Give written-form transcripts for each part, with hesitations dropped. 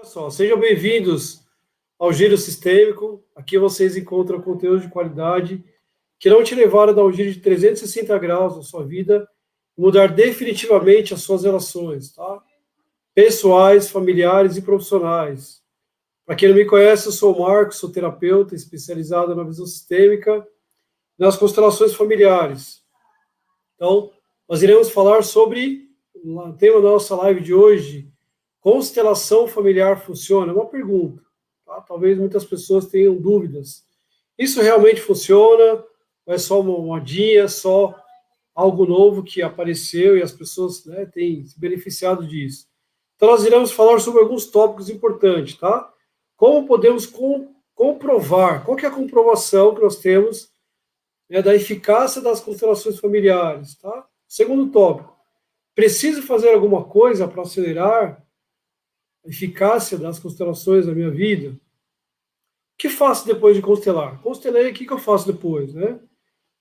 Pessoal, sejam bem-vindos ao Giro Sistêmico. Aqui vocês encontram conteúdo de qualidade que não te levará a dar um giro de 360 graus na sua vida e mudar definitivamente as suas relações, tá? Pessoais, familiares e profissionais. Para quem não me conhece, eu sou o Marcos, sou terapeuta especializado na visão sistêmica e nas constelações familiares. Então, nós iremos falar sobre o tema da nossa live de hoje: constelação familiar funciona? É uma pergunta, tá? Talvez muitas pessoas tenham dúvidas. Isso realmente funciona? Ou é só uma modinha, só algo novo que apareceu e as pessoas, né, têm se beneficiado disso? Então, nós iremos falar sobre alguns tópicos importantes, tá? Como podemos comprovar? Qual que é a comprovação que nós temos, né, da eficácia das constelações familiares, tá? Segundo tópico: preciso fazer alguma coisa para acelerar a eficácia das constelações na minha vida? O que faço depois de constelar? Constelei, o que eu faço depois, né?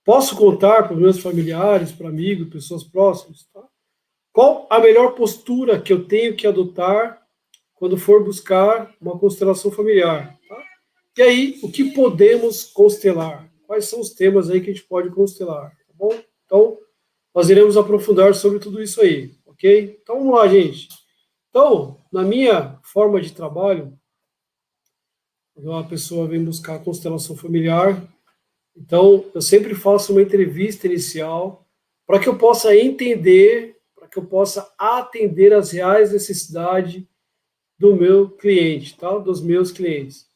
Posso contar para os meus familiares, para amigos, pessoas próximas, tá? Qual a melhor postura que eu tenho que adotar quando for buscar uma constelação familiar, tá? E aí, o que podemos constelar? Quais são os temas aí que a gente pode constelar, tá bom? Então, nós iremos aprofundar sobre tudo isso aí, ok? Então, vamos lá, gente. Então, na minha forma de trabalho, quando uma pessoa vem buscar a constelação familiar, então eu sempre faço uma entrevista inicial para que eu possa entender, para que eu possa atender às reais necessidades do meu cliente, tá? Dos meus clientes.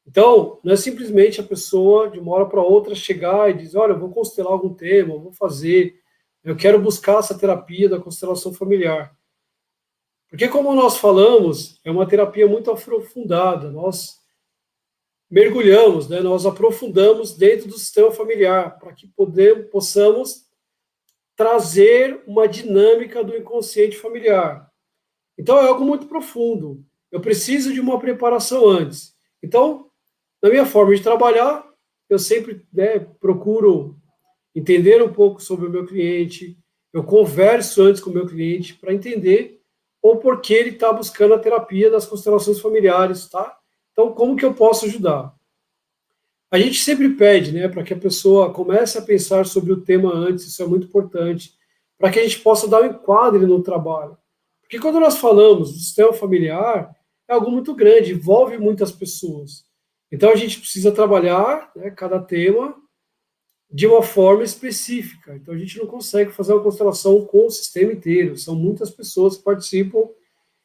Então, não é simplesmente a pessoa, de uma hora para outra, chegar e dizer: olha, eu vou constelar algum tema, eu vou fazer, eu quero buscar essa terapia da constelação familiar. Porque, como nós falamos, é uma terapia muito aprofundada. Nós mergulhamos, né, nós aprofundamos dentro do sistema familiar, para que possamos trazer uma dinâmica do inconsciente familiar. Então, é algo muito profundo. Eu preciso de uma preparação antes. Então, na minha forma de trabalhar, eu sempre, né, procuro entender um pouco sobre o meu cliente, eu converso antes com o meu cliente para entender o porquê ele está buscando a terapia das constelações familiares, tá? Então, como que eu posso ajudar? A gente sempre pede, né, para que a pessoa comece a pensar sobre o tema antes, isso é muito importante, para que a gente possa dar um enquadre no trabalho. Porque quando nós falamos do sistema familiar, é algo muito grande, envolve muitas pessoas. Então, a gente precisa trabalhar, né, cada tema de uma forma específica. Então, a gente não consegue fazer uma constelação com o sistema inteiro. São muitas pessoas que participam.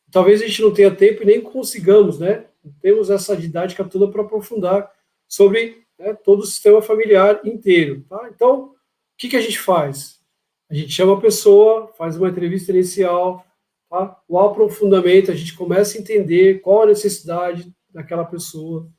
Talvez a gente não tenha tempo e nem consigamos, né? Temos essa didática toda para aprofundar sobre, né, todo o sistema familiar inteiro, tá? Então, o que a gente faz? A gente chama a pessoa, faz uma entrevista inicial, tá? O aprofundamento, a gente começa a entender qual a necessidade daquela pessoa.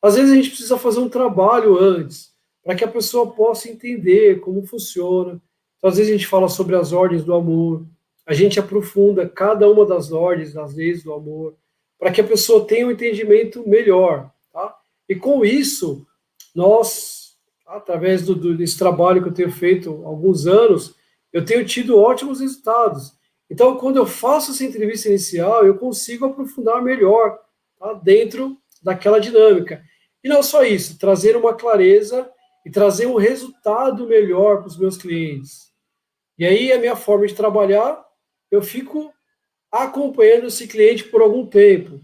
Às vezes a gente precisa fazer um trabalho antes, para que a pessoa possa entender como funciona. Então, às vezes a gente fala sobre as ordens do amor, a gente aprofunda cada uma das ordens, das leis do amor, para que a pessoa tenha um entendimento melhor, tá? E com isso, nós, através desse trabalho que eu tenho feito há alguns anos, eu tenho tido ótimos resultados. Então, quando eu faço essa entrevista inicial, eu consigo aprofundar melhor, tá, dentro daquela dinâmica. E não só isso, trazer uma clareza e trazer um resultado melhor para os meus clientes. E aí, a minha forma de trabalhar, eu fico acompanhando esse cliente por algum tempo.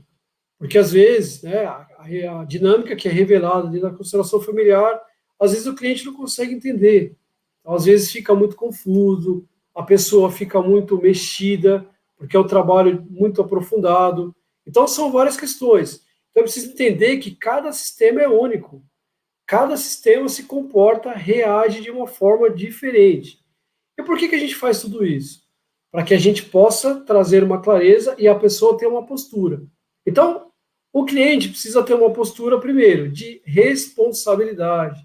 Porque, às vezes, né, a dinâmica que é revelada dentro da constelação familiar, às vezes o cliente não consegue entender. Então, às vezes fica muito confuso, a pessoa fica muito mexida, porque é um trabalho muito aprofundado. Então, são várias questões. Então, eu preciso entender que cada sistema é único. Cada sistema se comporta, reage de uma forma diferente. E por que a gente faz tudo isso? Para que a gente possa trazer uma clareza e a pessoa ter uma postura. Então, o cliente precisa ter uma postura, primeiro, de responsabilidade.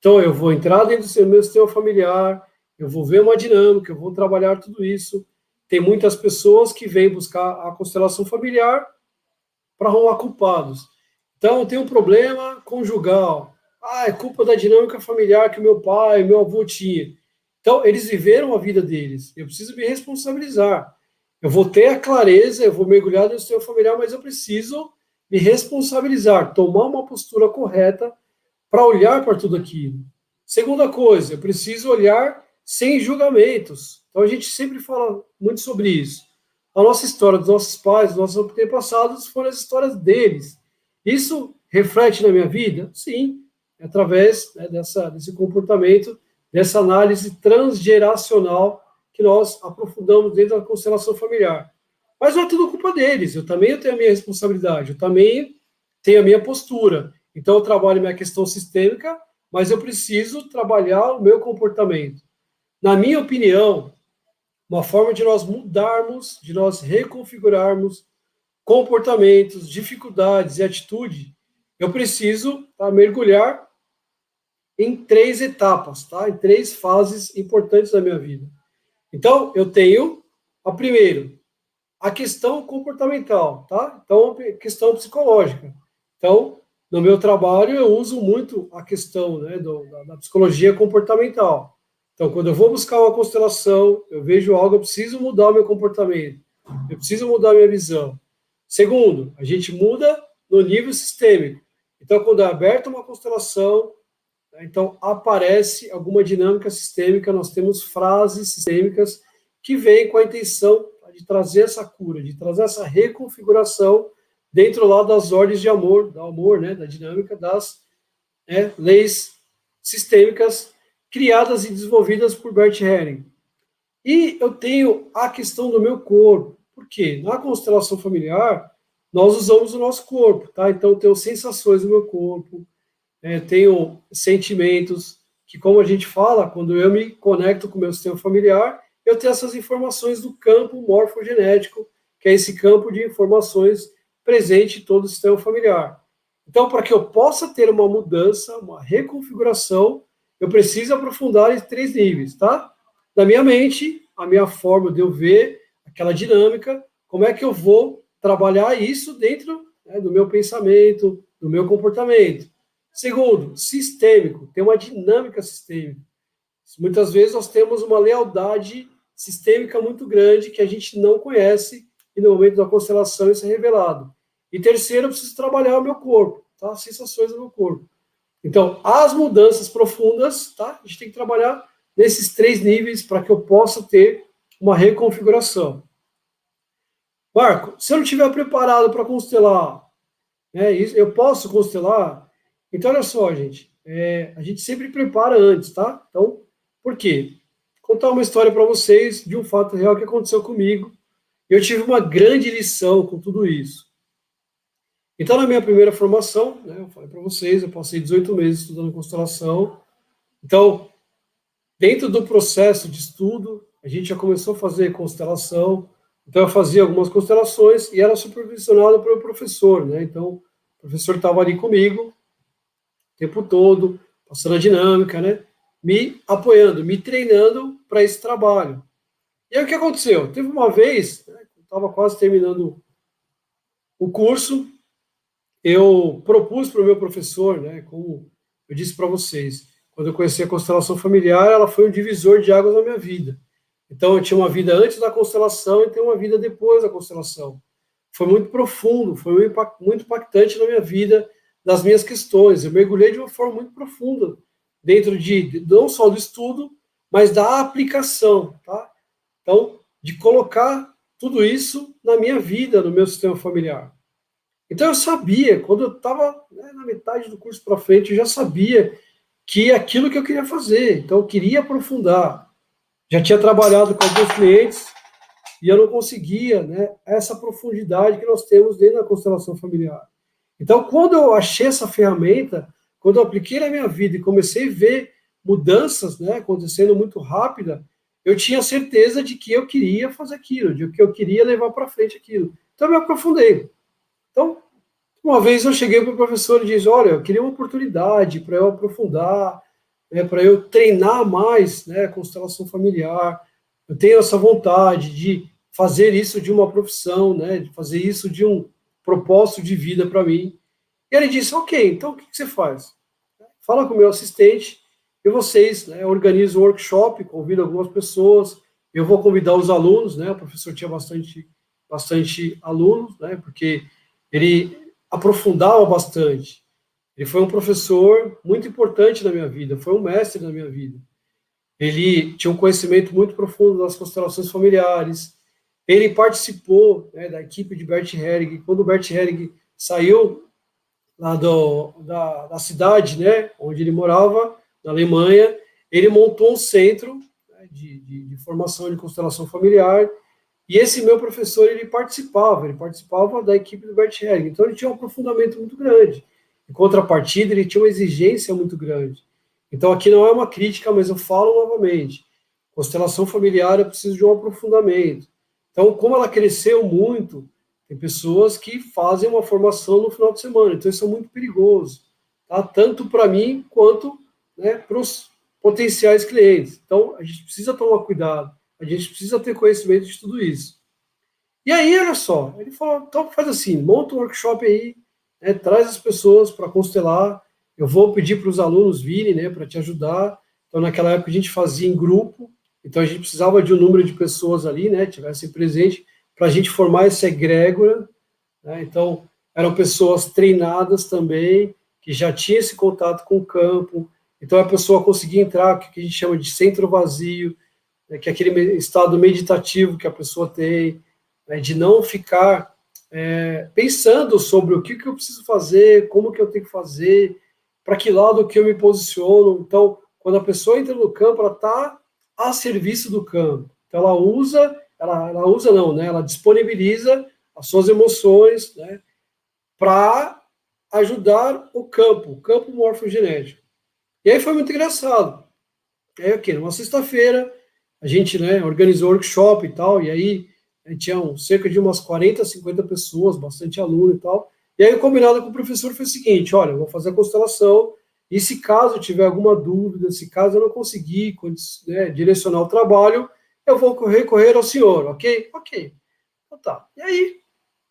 Então, eu vou entrar dentro do meu sistema familiar, eu vou ver uma dinâmica, eu vou trabalhar tudo isso. Tem muitas pessoas que vêm buscar a constelação familiar para arrumar culpados. Então, tem um problema conjugal. É culpa da dinâmica familiar que meu pai, meu avô tinha. Então, eles viveram a vida deles. Eu preciso me responsabilizar. Eu vou ter a clareza, eu vou mergulhar no sistema familiar, mas eu preciso me responsabilizar, tomar uma postura correta para olhar para tudo aquilo. Segunda coisa, eu preciso olhar sem julgamentos. Então a gente sempre fala muito sobre isso. A nossa história dos nossos pais, dos nossos antepassados, foram as histórias deles. Isso reflete na minha vida? Sim, através, né, desse comportamento, dessa análise transgeracional que nós aprofundamos dentro da constelação familiar. Mas não é tudo culpa deles, eu também tenho a minha responsabilidade, eu também tenho a minha postura. Então, eu trabalho minha questão sistêmica, mas eu preciso trabalhar o meu comportamento. Na minha opinião, uma forma de nós mudarmos, de nós reconfigurarmos comportamentos, dificuldades e atitude, eu preciso mergulhar em 3 etapas, tá? Em 3 fases importantes da minha vida. Então, eu tenho, primeiro, a questão comportamental, tá? Então, a questão psicológica. Então, no meu trabalho, eu uso muito a questão, né, da psicologia comportamental. Então, quando eu vou buscar uma constelação, eu vejo algo, eu preciso mudar o meu comportamento, eu preciso mudar a minha visão. Segundo, a gente muda no nível sistêmico. Então, quando é aberta uma constelação, então aparece alguma dinâmica sistêmica, nós temos frases sistêmicas que vêm com a intenção de trazer essa cura, de trazer essa reconfiguração dentro lá das ordens de amor, do amor, né, da dinâmica das leis sistêmicas criadas e desenvolvidas por Bert Helling. E eu tenho a questão do meu corpo. Por quê? Na constelação familiar, nós usamos o nosso corpo, tá? Então, eu tenho sensações no meu corpo, tenho sentimentos, que como a gente fala, quando eu me conecto com o meu sistema familiar, eu tenho essas informações do campo morfogenético, que é esse campo de informações presente em todo o sistema familiar. Então, para que eu possa ter uma mudança, uma reconfiguração, eu preciso aprofundar em 3 níveis, tá? Da minha mente, a minha forma de eu ver aquela dinâmica, como é que eu vou trabalhar isso dentro, né, do meu pensamento, do meu comportamento. Segundo, sistêmico, tem uma dinâmica sistêmica. Muitas vezes nós temos uma lealdade sistêmica muito grande que a gente não conhece e no momento da constelação isso é revelado. E terceiro, eu preciso trabalhar o meu corpo, tá? As sensações do meu corpo. Então, as mudanças profundas, tá? A gente tem que trabalhar nesses 3 níveis para que eu possa ter uma reconfiguração. Marco, se eu não estiver preparado para constelar, né, eu posso constelar? Então, olha só, gente, a gente sempre prepara antes, tá? Então, por quê? Vou contar uma história para vocês de um fato real que aconteceu comigo. Eu tive uma grande lição com tudo isso. Então, na minha primeira formação, né, eu falei para vocês, eu passei 18 meses estudando constelação. Então, dentro do processo de estudo, a gente já começou a fazer constelação. Então, eu fazia algumas constelações e era supervisionado pelo professor, né? Então, o professor estava ali comigo o tempo todo, passando a dinâmica, né? Me apoiando, me treinando para esse trabalho. E aí, o que aconteceu? Teve uma vez, né, eu estava quase terminando o curso, eu propus para o meu professor, né, como eu disse para vocês, quando eu conheci a constelação familiar, ela foi um divisor de águas na minha vida. Então, eu tinha uma vida antes da constelação e tenho uma vida depois da constelação. Foi muito profundo, foi muito impactante na minha vida, nas minhas questões. Eu mergulhei de uma forma muito profunda dentro de não só do estudo, mas da aplicação, tá? Então, de colocar tudo isso na minha vida, no meu sistema familiar. Então, eu sabia, quando eu estava, né, na metade do curso para frente, eu já sabia que é aquilo que eu queria fazer. Então, eu queria aprofundar. Já tinha trabalhado com alguns clientes e eu não conseguia, né, essa profundidade que nós temos dentro da constelação familiar. Então, quando eu achei essa ferramenta, quando eu apliquei na minha vida e comecei a ver mudanças, né, acontecendo muito rápida, eu tinha certeza de que eu queria fazer aquilo, de que eu queria levar para frente aquilo. Então, eu me aprofundei. Então, uma vez eu cheguei para o professor e disse, olha, eu queria uma oportunidade para eu aprofundar, né, para eu treinar mais, né, a constelação familiar. Eu tenho essa vontade de fazer isso de uma profissão, né, de fazer isso de um propósito de vida para mim. E ele disse, ok, então o que você faz? Fala com o meu assistente e vocês, né, organizam um workshop, convido algumas pessoas, eu vou convidar os alunos, né? O professor tinha bastante alunos, né? Porque ele aprofundava bastante. Ele foi um professor muito importante na minha vida, foi um mestre na minha vida. Ele tinha um conhecimento muito profundo das constelações familiares. Ele participou, né, da equipe de Bert Helling. Quando o Bert Helling saiu lá da cidade, né, onde ele morava, na Alemanha, ele montou um centro, né, de formação de constelação familiar. E esse meu professor, ele participava da equipe do Bert Helling. Então, ele tinha um aprofundamento muito grande. Em contrapartida, ele tinha uma exigência muito grande. Então, aqui não é uma crítica, mas eu falo novamente. Constelação familiar, eu preciso de um aprofundamento. Então, como ela cresceu muito, tem pessoas que fazem uma formação no final de semana. Então, isso é muito perigoso, tá? Tanto para mim, quanto, né, para os potenciais clientes. Então, a gente precisa tomar cuidado. A gente precisa ter conhecimento de tudo isso. E aí, olha só, ele falou, então faz assim, monta um workshop aí, né, traz as pessoas para constelar, eu vou pedir para os alunos virem, né, para te ajudar. Então, naquela época, a gente fazia em grupo, então a gente precisava de um número de pessoas ali, né, tivessem presente, para a gente formar essa egrégora, né, então eram pessoas treinadas também, que já tinham esse contato com o campo, então a pessoa conseguia entrar, o que a gente chama de centro vazio, né, que é aquele estado meditativo que a pessoa tem, né, de não ficar pensando sobre o que eu preciso fazer, como que eu tenho que fazer, para que lado que eu me posiciono. Então, quando a pessoa entra no campo, ela está a serviço do campo. Então, ela usa não, né, ela disponibiliza as suas emoções, né, para ajudar o campo morfogenético. E aí foi muito engraçado. Aí, ok, numa sexta-feira, a gente, né, organizou workshop e tal, e aí tinham cerca de umas 40, 50 pessoas, bastante aluno e tal. E aí o combinado com o professor foi o seguinte, olha, eu vou fazer a constelação, e se caso tiver alguma dúvida, se caso eu não conseguir, né, direcionar o trabalho, eu vou recorrer ao senhor, ok? Ok. Então tá. E aí,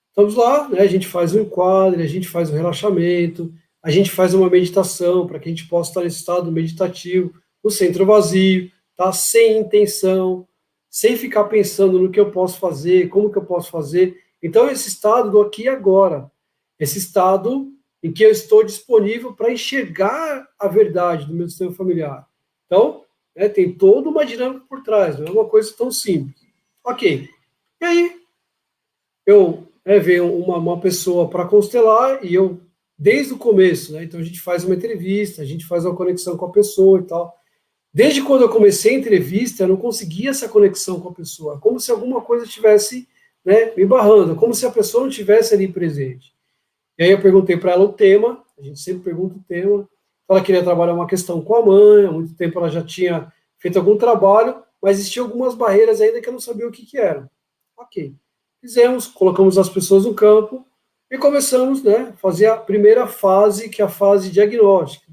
estamos lá, né, a gente faz um enquadre, a gente faz um relaxamento, a gente faz uma meditação para que a gente possa estar nesse estado meditativo, no centro vazio, tá? Sem intenção, sem ficar pensando no que eu posso fazer, como que eu posso fazer. Então, esse estado do aqui e agora, esse estado em que eu estou disponível para enxergar a verdade do meu sistema familiar. Então, né, tem toda uma dinâmica por trás, não é uma coisa tão simples. Ok. E aí, veio uma pessoa para constelar e eu, desde o começo, né, então a gente faz uma entrevista, a gente faz uma conexão com a pessoa e tal. Desde quando eu comecei a entrevista, eu não conseguia essa conexão com a pessoa, como se alguma coisa estivesse, né, me barrando, como se a pessoa não estivesse ali presente. E aí eu perguntei para ela o tema, a gente sempre pergunta o tema, ela queria trabalhar uma questão com a mãe, há muito tempo ela já tinha feito algum trabalho, mas existiam algumas barreiras ainda que eu não sabia o que eram. Ok. Fizemos, colocamos as pessoas no campo e começamos, né, a fazer a primeira fase, que é a fase diagnóstica.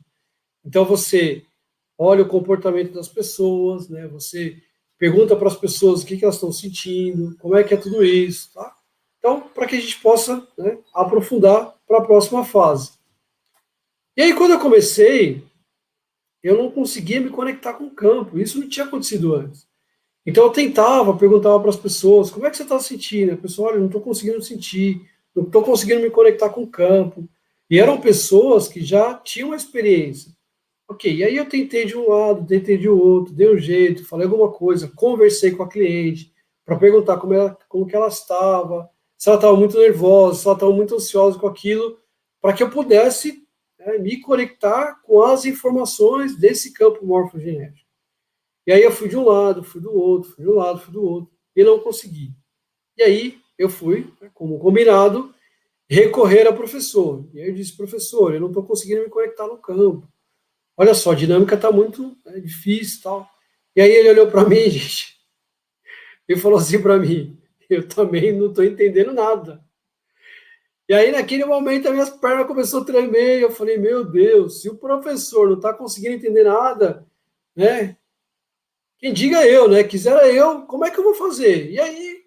Então você olha o comportamento das pessoas, né, você pergunta para as pessoas o que elas estão sentindo, como é que é tudo isso, tá? Então, para que a gente possa, né, aprofundar para a próxima fase. E aí, quando eu comecei, eu não conseguia me conectar com o campo, isso não tinha acontecido antes. Então eu tentava, perguntava para as pessoas, como é que você está sentindo? A pessoa, olha, não estou conseguindo sentir, não estou conseguindo me conectar com o campo. E eram pessoas que já tinham uma experiência. Ok, e aí eu tentei de um lado, tentei de outro, dei um jeito, falei alguma coisa, conversei com a cliente para perguntar como que ela estava, se ela estava muito nervosa, se ela estava muito ansiosa com aquilo, para que eu pudesse, né, me conectar com as informações desse campo morfogenético. E aí eu fui de um lado, fui do outro, fui de um lado, fui do outro, e não consegui. E aí eu fui, né, como combinado, recorrer ao professor. E aí eu disse, professor, eu não estou conseguindo me conectar no campo. Olha só, a dinâmica está muito, né, difícil e tal. E aí ele olhou para mim, gente, e falou assim para mim, eu também não estou entendendo nada. E aí, naquele momento, as minhas pernas começaram a tremer, e eu falei, meu Deus, se o professor não está conseguindo entender nada, né, quem diga eu, né? Quisera eu, como é que eu vou fazer? E aí,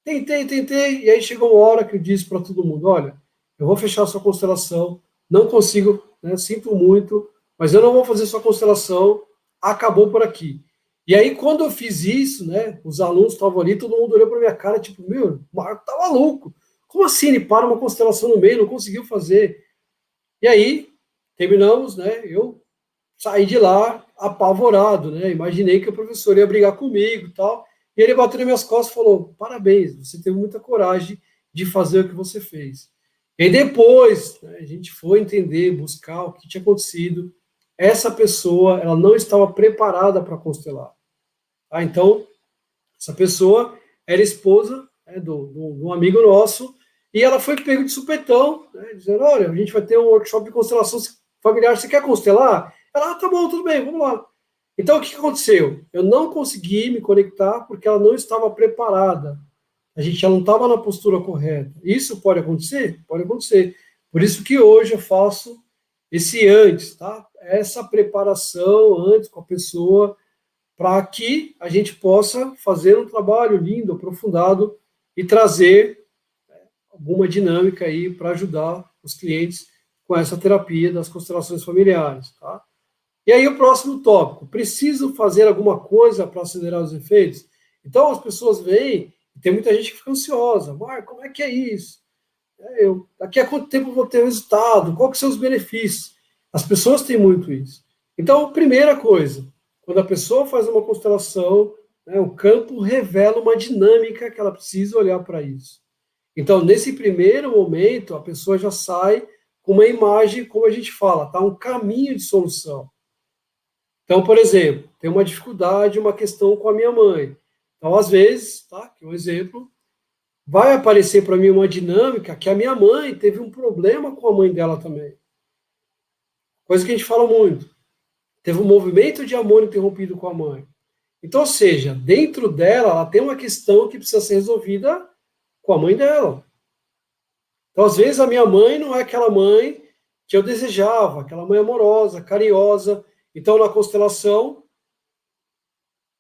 tentei, e aí chegou uma hora que eu disse para todo mundo, olha, eu vou fechar a sua constelação, não consigo, né, sinto muito, mas eu não vou fazer sua constelação, acabou por aqui. E aí, quando eu fiz isso, né, os alunos estavam ali, todo mundo olhou para minha cara, tipo, meu, o Marco tá maluco. Como assim ele para uma constelação no meio, não conseguiu fazer? E aí, terminamos, né, eu saí de lá apavorado, né, imaginei que o professor ia brigar comigo e tal, e ele bateu nas minhas costas e falou, parabéns, você teve muita coragem de fazer o que você fez. E aí depois, né, a gente foi entender, buscar o que tinha acontecido. Essa pessoa, ela não estava preparada para constelar. Tá? Então, essa pessoa era esposa, né, de um amigo nosso, e ela foi pego de supetão, né, dizendo, olha, a gente vai ter um workshop de constelação familiar, você quer constelar? Ela, tá bom, tudo bem, vamos lá. Então, o que aconteceu? Eu não consegui me conectar porque ela não estava preparada. A gente já não estava na postura correta. Isso pode acontecer? Pode acontecer. Por isso que hoje eu faço esse antes, tá? Essa preparação antes com a pessoa, para que a gente possa fazer um trabalho lindo, aprofundado e trazer alguma dinâmica aí para ajudar os clientes com essa terapia das constelações familiares, tá? E aí o próximo tópico, preciso fazer alguma coisa para acelerar os efeitos? Então as pessoas vêm, e tem muita gente que fica ansiosa, Marco, como é que é isso? Daqui a quanto tempo eu vou ter resultado? Qual que são os benefícios? As pessoas têm muito isso. Então, primeira coisa, quando a pessoa faz uma constelação, né, o campo revela uma dinâmica que ela precisa olhar para isso. Então, nesse primeiro momento, a pessoa já sai com uma imagem, como a gente fala, tá? Um caminho de solução. Então, por exemplo, tem uma dificuldade, uma questão com a minha mãe. Então, às vezes, tá? Que é um exemplo, vai aparecer para mim uma dinâmica que a minha mãe teve um problema com a mãe dela também. Coisa que a gente fala muito. Teve um movimento de amor interrompido com a mãe. Então, ou seja, dentro dela, ela tem uma questão que precisa ser resolvida com a mãe dela. Então, às vezes, a minha mãe não é aquela mãe que eu desejava, aquela mãe amorosa, carinhosa. Então, na constelação,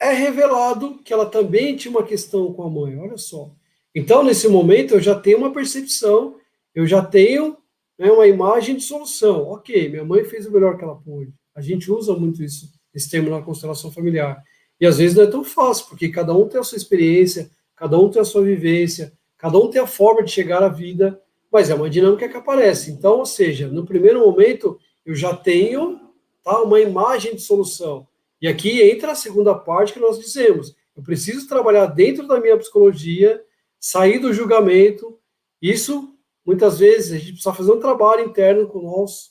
é revelado que ela também tinha uma questão com a mãe, olha só. Então, nesse momento, eu já tenho uma percepção, eu já tenho, né, uma imagem de solução. Ok, minha mãe fez o melhor que ela pôde. A gente usa muito isso, esse termo na constelação familiar. E às vezes não é tão fácil, porque cada um tem a sua experiência, cada um tem a sua vivência, cada um tem a forma de chegar à vida, mas é uma dinâmica que aparece. Então, ou seja, no primeiro momento, eu já tenho, tá, uma imagem de solução. E aqui entra a segunda parte que nós dizemos. Eu preciso trabalhar dentro da minha psicologia, sair do julgamento. Isso, muitas vezes, a gente precisa fazer um trabalho interno com o nosso,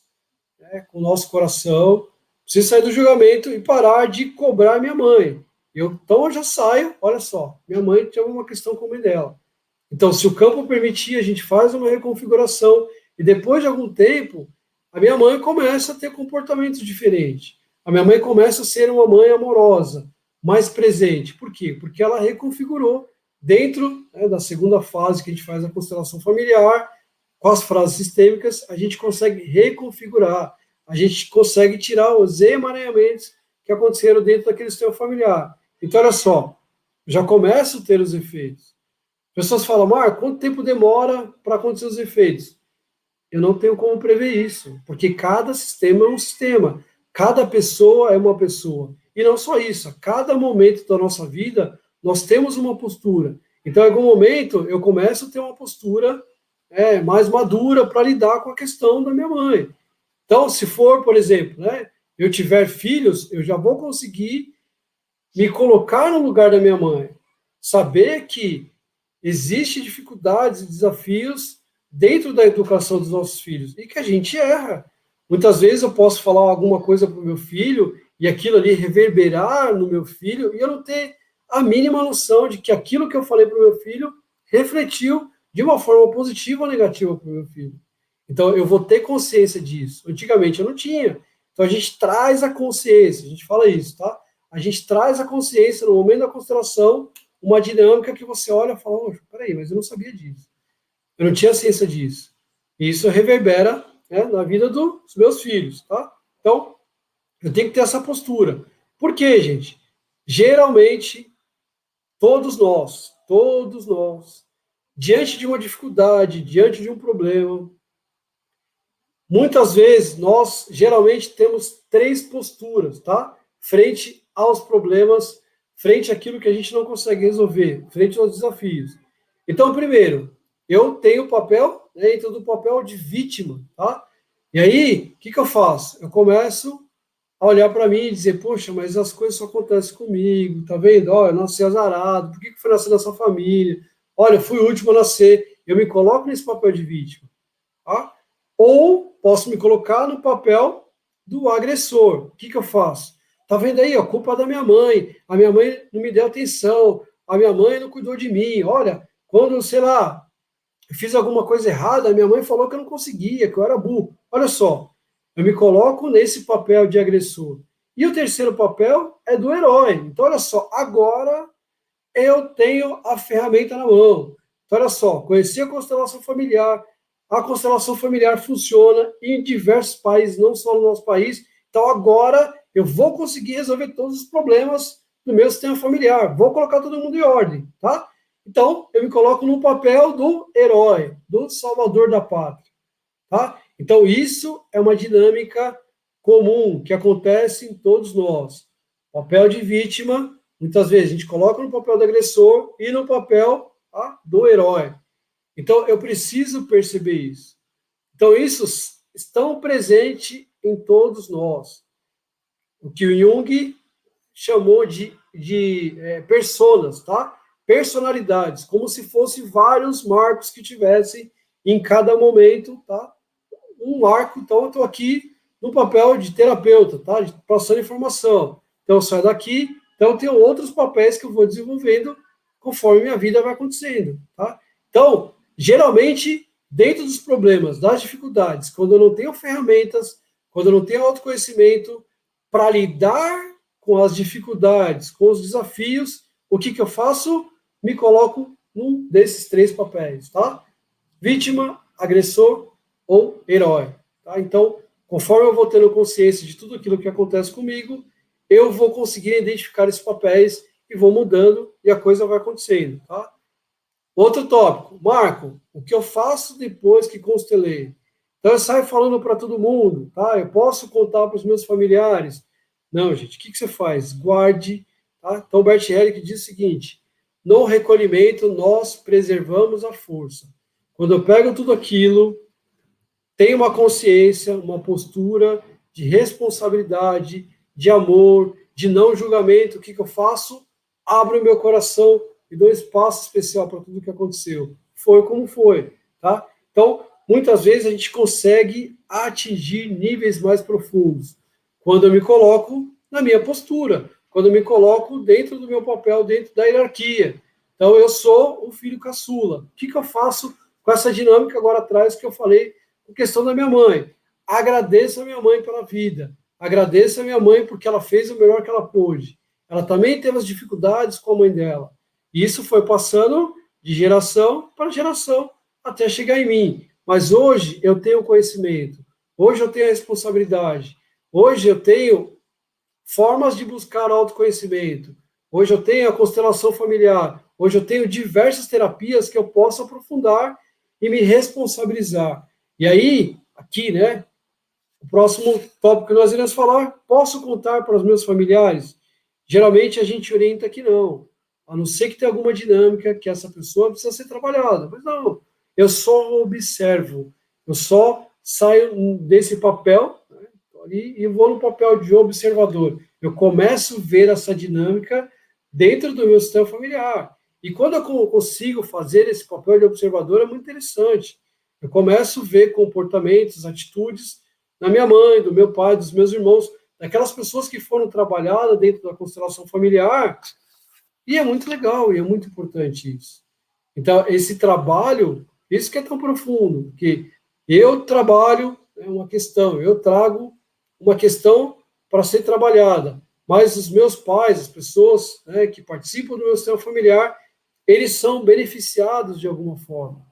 né, com o nosso coração. Preciso sair do julgamento e parar de cobrar minha mãe. Então eu já saio, olha só, minha mãe tinha uma questão com a mãe dela. Então, se o campo permitir, a gente faz uma reconfiguração e depois de algum tempo, a minha mãe começa a ter comportamentos diferentes. A minha mãe começa a ser uma mãe amorosa, mais presente. Por quê? Porque ela reconfigurou dentro, né, da segunda fase que a gente faz a constelação familiar, com as frases sistêmicas, a gente consegue reconfigurar, a gente consegue tirar os emaranhamentos que aconteceram dentro daquele sistema familiar. Então, olha só, já começam a ter os efeitos. Pessoas falam, Marco, quanto tempo demora para acontecer os efeitos? Eu não tenho como prever isso, porque cada sistema é um sistema, cada pessoa é uma pessoa. E não só isso, a cada momento da nossa vida, nós temos uma postura. Então, em algum momento, eu começo a ter uma postura mais madura para lidar com a questão da minha mãe. Então, se for, por exemplo, né, eu tiver filhos, eu já vou conseguir me colocar no lugar da minha mãe. Saber que existem dificuldades e desafios dentro da educação dos nossos filhos e que a gente erra. Muitas vezes eu posso falar alguma coisa para o meu filho e aquilo ali reverberar no meu filho e eu não ter a mínima noção de que aquilo que eu falei para o meu filho refletiu de uma forma positiva ou negativa para o meu filho. Então eu vou ter consciência disso. Antigamente eu não tinha. Então a gente traz a consciência, a gente fala isso, tá? A gente traz a consciência no momento da constelação, uma dinâmica que você olha e fala, oh, peraí, mas eu não sabia disso. Eu não tinha ciência disso. E isso reverbera, né, na vida dos meus filhos, tá? Então, eu tenho que ter essa postura. Por quê, gente? Geralmente, todos nós, diante de uma dificuldade, diante de um problema, muitas vezes nós geralmente temos três posturas, tá? Frente aos problemas frente àquilo que a gente não consegue resolver, frente aos desafios. Então, primeiro, eu tenho o papel, dentro do papel de vítima, tá? E aí, o que eu faço? Eu começo a olhar para mim e dizer, poxa, mas as coisas só acontecem comigo, tá vendo? Olha, eu nasci azarado, por que eu fui nascer nessa família? Olha, eu fui o último a nascer. Eu me coloco nesse papel de vítima, tá? Ou posso me colocar no papel do agressor. O que eu faço? Tá vendo aí, ó, culpa da minha mãe. A minha mãe não me deu atenção. A minha mãe não cuidou de mim. Olha, quando, sei lá, eu fiz alguma coisa errada, a minha mãe falou que eu não conseguia, que eu era burro. Olha só, eu me coloco nesse papel de agressor. E o terceiro papel é do herói. Então, olha só, agora eu tenho a ferramenta na mão. Então, olha só, conheci a constelação familiar. A constelação familiar funciona em diversos países, não só no nosso país. Então, agora eu vou conseguir resolver todos os problemas do meu sistema familiar. Vou colocar todo mundo em ordem, tá? Então, eu me coloco no papel do herói, do salvador da pátria, tá? Então, isso é uma dinâmica comum que acontece em todos nós. Papel de vítima, muitas vezes a gente coloca no papel do agressor e no papel do herói. Então, eu preciso perceber isso. Então, isso estão presente em todos nós. O que o Jung chamou de personas, tá? Personalidades, como se fossem vários marcos que tivessem em cada momento, tá? Um marco, então eu estou aqui no papel de terapeuta, tá? De passando informação. Então eu saio daqui, então eu tenho outros papéis que eu vou desenvolvendo conforme minha vida vai acontecendo, tá? Então, geralmente, dentro dos problemas, das dificuldades, quando eu não tenho ferramentas, quando eu não tenho autoconhecimento para lidar com as dificuldades, com os desafios, o que eu faço? Me coloco num desses três papéis, tá? Vítima, agressor ou herói, tá? Então, conforme eu vou tendo consciência de tudo aquilo que acontece comigo, eu vou conseguir identificar esses papéis e vou mudando e a coisa vai acontecendo, tá? Outro tópico, Marco, o que eu faço depois que constelei? Então eu saio falando para todo mundo, tá? Eu posso contar para os meus familiares? Não, gente, o que você faz? Guarde, tá? Então Bert Hellick diz o seguinte, no recolhimento nós preservamos a força. Quando eu pego tudo aquilo, tenho uma consciência, uma postura de responsabilidade, de amor, de não julgamento, o que eu faço? Abro o meu coração e dou espaço especial para tudo que aconteceu. Foi como foi, tá? Então, muitas vezes a gente consegue atingir níveis mais profundos quando eu me coloco na minha postura, quando eu me coloco dentro do meu papel, dentro da hierarquia. Então, eu sou o filho caçula. O que eu faço com essa dinâmica agora atrás que eu falei, com questão da minha mãe? Agradeço a minha mãe pela vida. Agradeço a minha mãe porque ela fez o melhor que ela pôde. Ela também teve as dificuldades com a mãe dela. E isso foi passando de geração para geração até chegar em mim. Mas hoje eu tenho conhecimento, hoje eu tenho a responsabilidade, hoje eu tenho formas de buscar autoconhecimento, hoje eu tenho a constelação familiar, hoje eu tenho diversas terapias que eu posso aprofundar e me responsabilizar. E aí, aqui, né, o próximo tópico que nós iremos falar, posso contar para os meus familiares? Geralmente a gente orienta que não, a não ser que tenha alguma dinâmica que essa pessoa precisa ser trabalhada. Mas não, eu só observo, eu só saio desse papel, né, e vou no papel de observador. Eu começo a ver essa dinâmica dentro do meu sistema familiar. E quando eu consigo fazer esse papel de observador, é muito interessante. Eu começo a ver comportamentos, atitudes da minha mãe, do meu pai, dos meus irmãos, daquelas pessoas que foram trabalhadas dentro da constelação familiar, e é muito legal, e é muito importante isso. Então, esse trabalho, isso que é tão profundo, que eu trabalho uma questão, eu trago uma questão para ser trabalhada, mas os meus pais, as pessoas, né, que participam do meu sistema familiar, eles são beneficiados de alguma forma.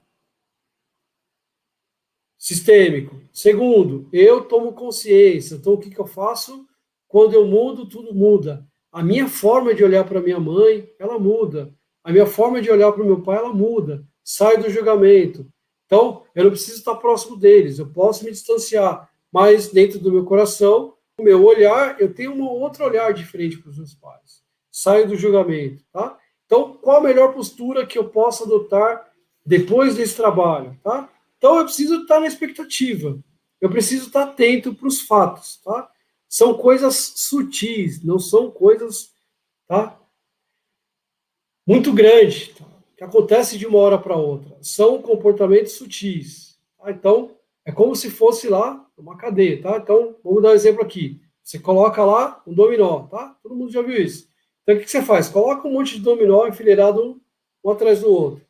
Sistêmico. Segundo, eu tomo consciência. Então, o que eu faço? Quando eu mudo, tudo muda. A minha forma de olhar para minha mãe, ela muda. A minha forma de olhar para o meu pai, ela muda. Sai do julgamento. Então, eu não preciso estar próximo deles. Eu posso me distanciar. Mas, dentro do meu coração, o meu olhar, eu tenho um outro olhar diferente para os meus pais. saio do julgamento, tá? Então, qual a melhor postura que eu posso adotar depois desse trabalho, tá? Então, eu preciso estar na expectativa, eu preciso estar atento para os fatos, tá? São coisas sutis, não são coisas, tá, muito grandes, tá, que acontecem de uma hora para outra. São comportamentos sutis. Tá? Então, é como se fosse lá uma cadeia, tá? Então, vamos dar um exemplo aqui. Você coloca lá um dominó, tá? Todo mundo já viu isso. Então, o que você faz? Coloca um monte de dominó enfileirado um atrás do outro.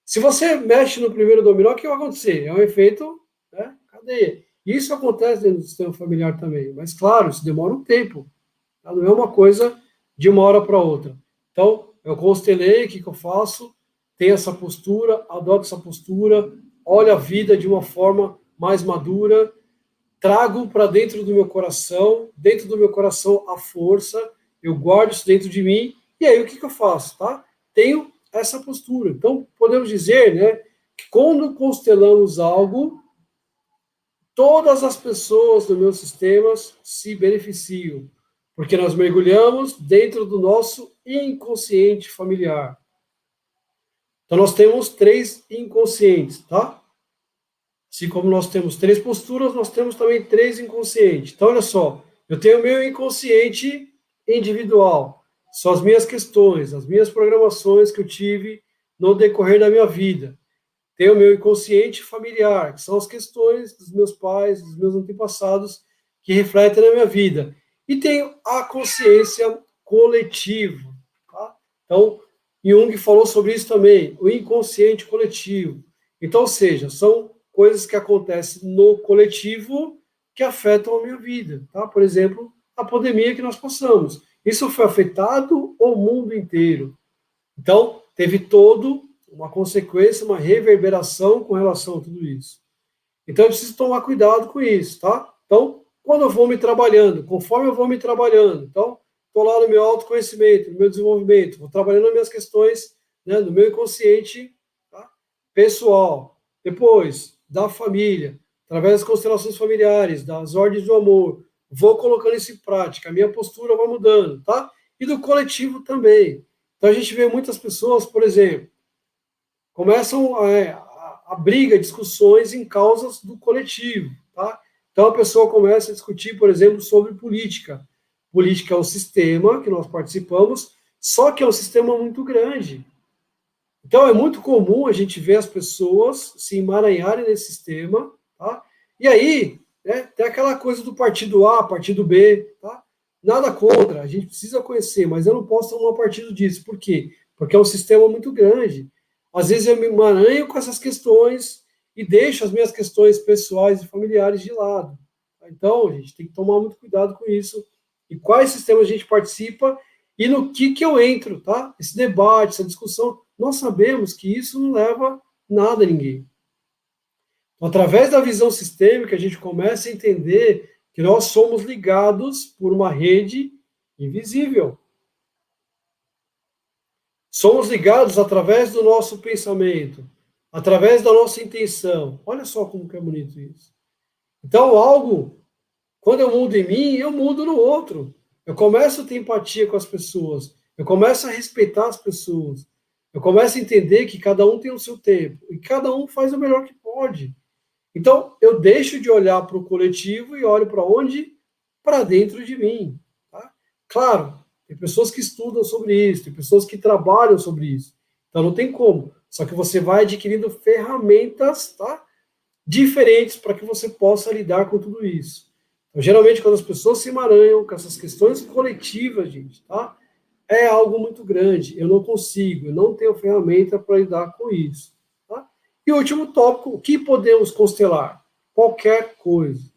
Se você mexe no primeiro dominó, o que vai acontecer? É um efeito, né, cadeia. Isso acontece dentro do sistema familiar também. Mas, claro, isso demora um tempo. Tá? Não é uma coisa de uma hora para outra. Então, eu constelei, o que eu faço? Tenho essa postura, adoto essa postura, olho a vida de uma forma mais madura, trago para dentro do meu coração a força, eu guardo isso dentro de mim, e aí o que eu faço, tá? Tenho essa postura. Então, podemos dizer, né, que quando constelamos algo, todas as pessoas do meu sistema se beneficiam, porque nós mergulhamos dentro do nosso inconsciente familiar. Então, nós temos 3 inconscientes, tá? Assim como nós temos 3 posturas, nós temos também 3 inconscientes. Então, olha só, eu tenho o meu inconsciente individual, são as minhas questões, as minhas programações que eu tive no decorrer da minha vida. Tenho o meu inconsciente familiar, que são as questões dos meus pais, dos meus antepassados, que refletem na minha vida. E tenho a consciência coletiva. Tá? Então, Jung falou sobre isso também, o inconsciente coletivo. Então, ou seja, são coisas que acontecem no coletivo que afetam a minha vida. Tá? Por exemplo, a pandemia que nós passamos. Isso foi afetado o mundo inteiro. Então, teve todo uma consequência, uma reverberação com relação a tudo isso. Então, eu preciso tomar cuidado com isso, tá? Então, quando eu vou me trabalhando, conforme eu vou me trabalhando, então, estou lá no meu autoconhecimento, no meu desenvolvimento, vou trabalhando as minhas questões, né, no meu inconsciente, tá, pessoal. Depois, da família, através das constelações familiares, das ordens do amor, vou colocando isso em prática, a minha postura vai mudando, tá? E do coletivo também. Então, a gente vê muitas pessoas, por exemplo, começam a briga, discussões em causas do coletivo, tá? Então a pessoa começa a discutir, por exemplo, sobre política. Política é um sistema que nós participamos, só que é um sistema muito grande. Então é muito comum a gente ver as pessoas se emaranharem nesse sistema, tá? E aí, né, tem aquela coisa do partido A, partido B, tá? Nada contra, a gente precisa conhecer, mas eu não posso tomar partido disso. Por quê? Porque é um sistema muito grande. Às vezes eu me emaranho com essas questões e deixo as minhas questões pessoais e familiares de lado. Então, a gente tem que tomar muito cuidado com isso. E quais sistemas a gente participa e no que eu entro, tá? Esse debate, essa discussão, nós sabemos que isso não leva nada a ninguém. Então, através da visão sistêmica, a gente começa a entender que nós somos ligados por uma rede invisível. Somos ligados através do nosso pensamento, através da nossa intenção. Olha só como que é bonito isso. Então, algo, quando eu mudo em mim, eu mudo no outro. Eu começo a ter empatia com as pessoas. Eu começo a respeitar as pessoas. Eu começo a entender que cada um tem o seu tempo. E cada um faz o melhor que pode. Então, eu deixo de olhar para o coletivo e olho para onde? Para dentro de mim. Tá? Claro, tem pessoas que estudam sobre isso, tem pessoas que trabalham sobre isso. Então, não tem como. Só que você vai adquirindo ferramentas, tá, diferentes para que você possa lidar com tudo isso. Então, geralmente, quando as pessoas se emaranham com essas questões coletivas, gente, tá, é algo muito grande. Eu não consigo, eu não tenho ferramenta para lidar com isso. Tá? E o último tópico, o que podemos constelar? Qualquer coisa.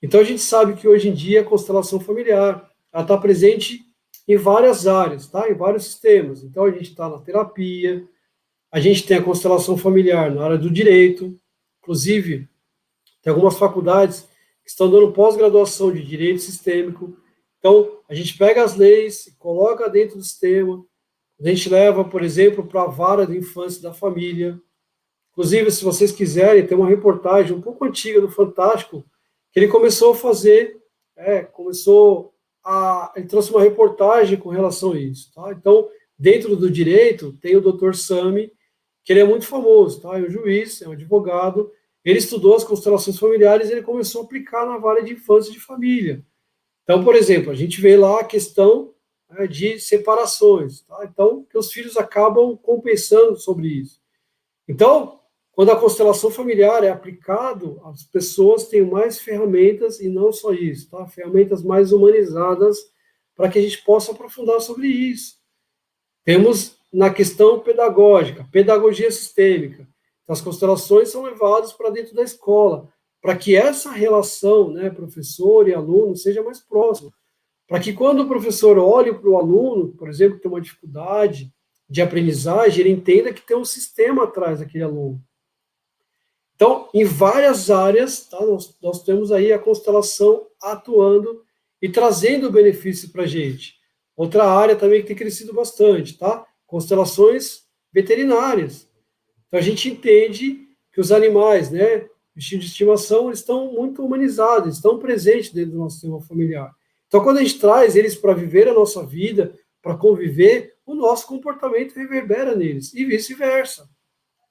Então, a gente sabe que hoje em dia a constelação familiar está presente em várias áreas, tá? Em vários sistemas. Então, a gente está na terapia, a gente tem a constelação familiar na área do direito, inclusive, tem algumas faculdades que estão dando pós-graduação de direito sistêmico. Então, a gente pega as leis, coloca dentro do sistema, a gente leva, por exemplo, para a vara de infância da família. Inclusive, se vocês quiserem, tem uma reportagem um pouco antiga do Fantástico, que ele começou a fazer, começou ele trouxe uma reportagem com relação a isso, tá? Então, dentro do direito, tem o Dr. Sami, que ele é muito famoso, tá? É um juiz, é um advogado, ele estudou as constelações familiares e ele começou a aplicar na área de infância e de família. Então, por exemplo, a gente vê lá a questão, né, de separações, tá? Então, que os filhos acabam compensando sobre isso. Então, quando a constelação familiar é aplicado, as pessoas têm mais ferramentas, e não só isso, tá? Ferramentas mais humanizadas para que a gente possa aprofundar sobre isso. Temos na questão pedagógica, pedagogia sistêmica. Então, as constelações são levadas para dentro da escola, para que essa relação, né, professor e aluno, seja mais próxima. Para que quando o professor olhe para o aluno, por exemplo, que tem uma dificuldade de aprendizagem, ele entenda que tem um sistema atrás daquele aluno. Então, em várias áreas, tá, nós temos aí a constelação atuando e trazendo benefício para a gente. Outra área também que tem crescido bastante, tá? Constelações veterinárias. Então, a gente entende que os animais, né, bichinhos de estimação, eles estão muito humanizados, estão presentes dentro do nosso sistema familiar. Então, quando a gente traz eles para viver a nossa vida, para conviver, o nosso comportamento reverbera neles, e vice-versa,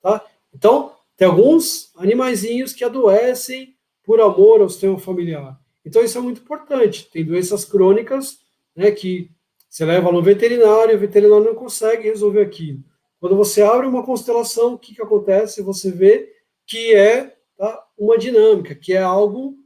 tá? Então, tem alguns animaizinhos que adoecem por amor ao sistema familiar. Então, isso é muito importante. Tem doenças crônicas, né, que você leva no veterinário, e o veterinário não consegue resolver aquilo. Quando você abre uma constelação, o que acontece? Você vê que é, tá, uma dinâmica, que é algo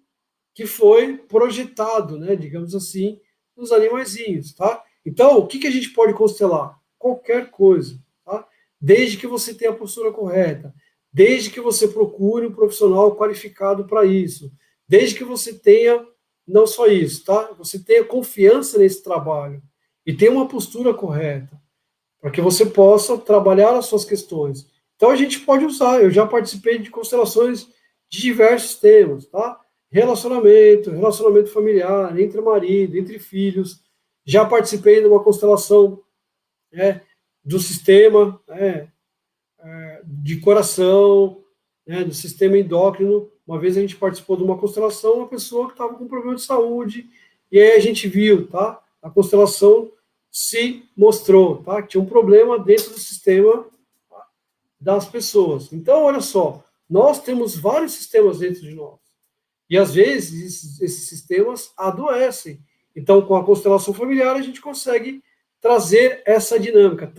que foi projetado, né, digamos assim, nos animaizinhos, tá? Então, o que a gente pode constelar? Qualquer coisa, tá? Desde que você tenha a postura correta, desde que você procure um profissional qualificado para isso, desde que você tenha, não só isso, tá? Você tenha confiança nesse trabalho e tenha uma postura correta, para que você possa trabalhar as suas questões. Então, a gente pode usar, eu já participei de constelações de diversos temas, tá? Relacionamento familiar, entre marido, entre filhos. Já participei de uma constelação, né, do sistema, né, de coração, né, do sistema endócrino. Uma vez a gente participou de uma constelação, uma pessoa que estava com problema de saúde, e aí a gente viu, tá? A constelação se mostrou, tá? Que tinha um problema dentro do sistema, tá, das pessoas. Então, olha só, nós temos vários sistemas dentro de nós. E às vezes esses sistemas adoecem. Então, com a constelação familiar, a gente consegue trazer essa dinâmica,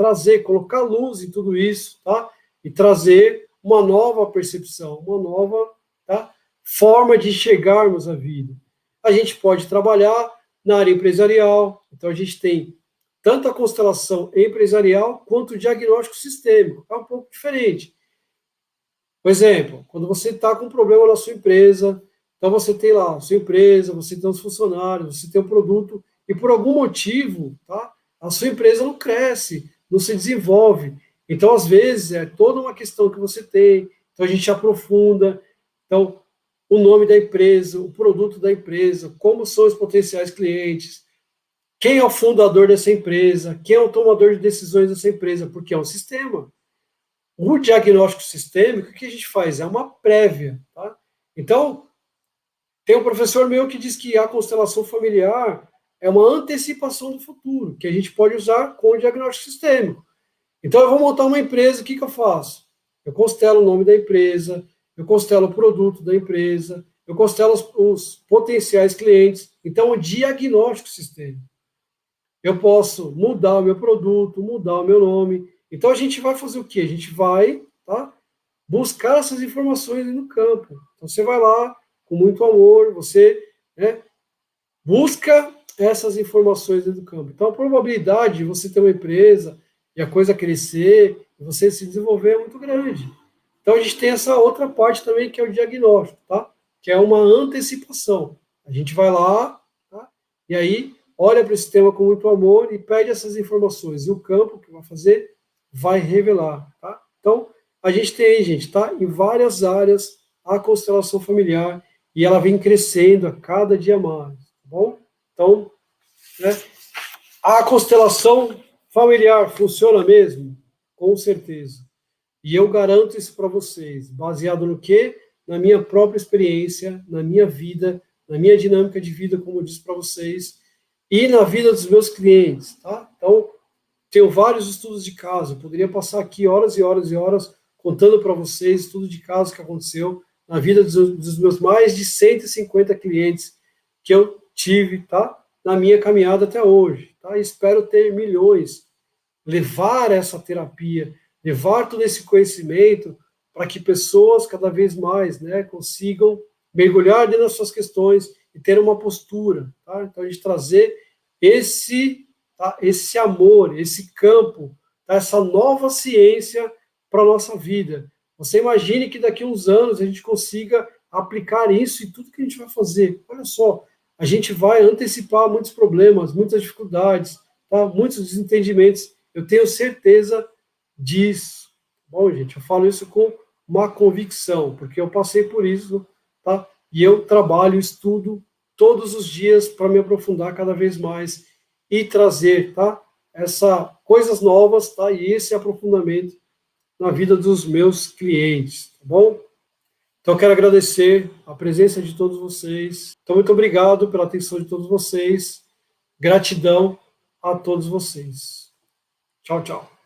colocar luz em tudo isso, tá? E trazer uma nova percepção, uma nova, tá, forma de enxergarmos a vida. A gente pode trabalhar na área empresarial, então a gente tem tanto a constelação empresarial quanto o diagnóstico sistêmico, é um pouco diferente. Por exemplo, quando você está com um problema na sua empresa, então você tem lá a sua empresa, você tem os funcionários, você tem o produto, e por algum motivo, tá, a sua empresa não cresce, não se desenvolve. Então, às vezes, é toda uma questão que você tem, então a gente aprofunda, então, o nome da empresa, o produto da empresa, como são os potenciais clientes, quem é o fundador dessa empresa, quem é o tomador de decisões dessa empresa, porque é um sistema. O diagnóstico sistêmico, o que a gente faz? É uma prévia, tá? Então, tem um professor meu que diz que a constelação familiar é uma antecipação do futuro, que a gente pode usar com o diagnóstico sistêmico. Então, eu vou montar uma empresa, o que eu faço? Eu constelo o nome da empresa, eu constelo o produto da empresa, eu constelo os potenciais clientes. Então, o diagnóstico sistêmico. Eu posso mudar o meu produto, mudar o meu nome. Então, a gente vai fazer o quê? A gente vai, tá, buscar essas informações no campo. Então, você vai lá, com muito amor, você, né, busca essas informações dentro do campo. Então, a probabilidade de você ter uma empresa e a coisa crescer, e você se desenvolver é muito grande. Então, a gente tem essa outra parte também, que é o diagnóstico, tá? Que é uma antecipação. A gente vai lá, tá? E aí olha para esse tema com muito amor e pede essas informações. E o campo que vai fazer vai revelar, tá? Então, a gente tem aí, gente, tá? Em várias áreas a constelação familiar e ela vem crescendo a cada dia mais, tá bom? Então, né, a constelação familiar funciona mesmo? Com certeza. E eu garanto isso para vocês, baseado no quê? Na minha própria experiência, na minha vida, na minha dinâmica de vida, como eu disse para vocês, e na vida dos meus clientes, tá? Então, tenho vários estudos de caso, eu poderia passar aqui horas e horas e horas contando para vocês estudo de caso que aconteceu na vida dos meus mais de 150 clientes que eu tive, tá? Na minha caminhada até hoje, tá? E espero ter milhões, levar essa terapia, levar todo esse conhecimento para que pessoas cada vez mais, né, consigam mergulhar dentro das suas questões e ter uma postura, tá? Então a gente trazer esse, tá, esse amor, esse campo, tá, essa nova ciência para a nossa vida. Você imagine que daqui a uns anos a gente consiga aplicar isso em tudo que a gente vai fazer. Olha só, a gente vai antecipar muitos problemas, muitas dificuldades, tá? Muitos desentendimentos. Eu tenho certeza disso. Bom, gente, eu falo isso com uma convicção, porque eu passei por isso, tá? E eu trabalho, estudo todos os dias para me aprofundar cada vez mais e trazer, tá? Coisas novas, tá? E esse aprofundamento na vida dos meus clientes, tá bom? Então, eu quero agradecer a presença de todos vocês. Então, muito obrigado pela atenção de todos vocês. Gratidão a todos vocês. Tchau, tchau.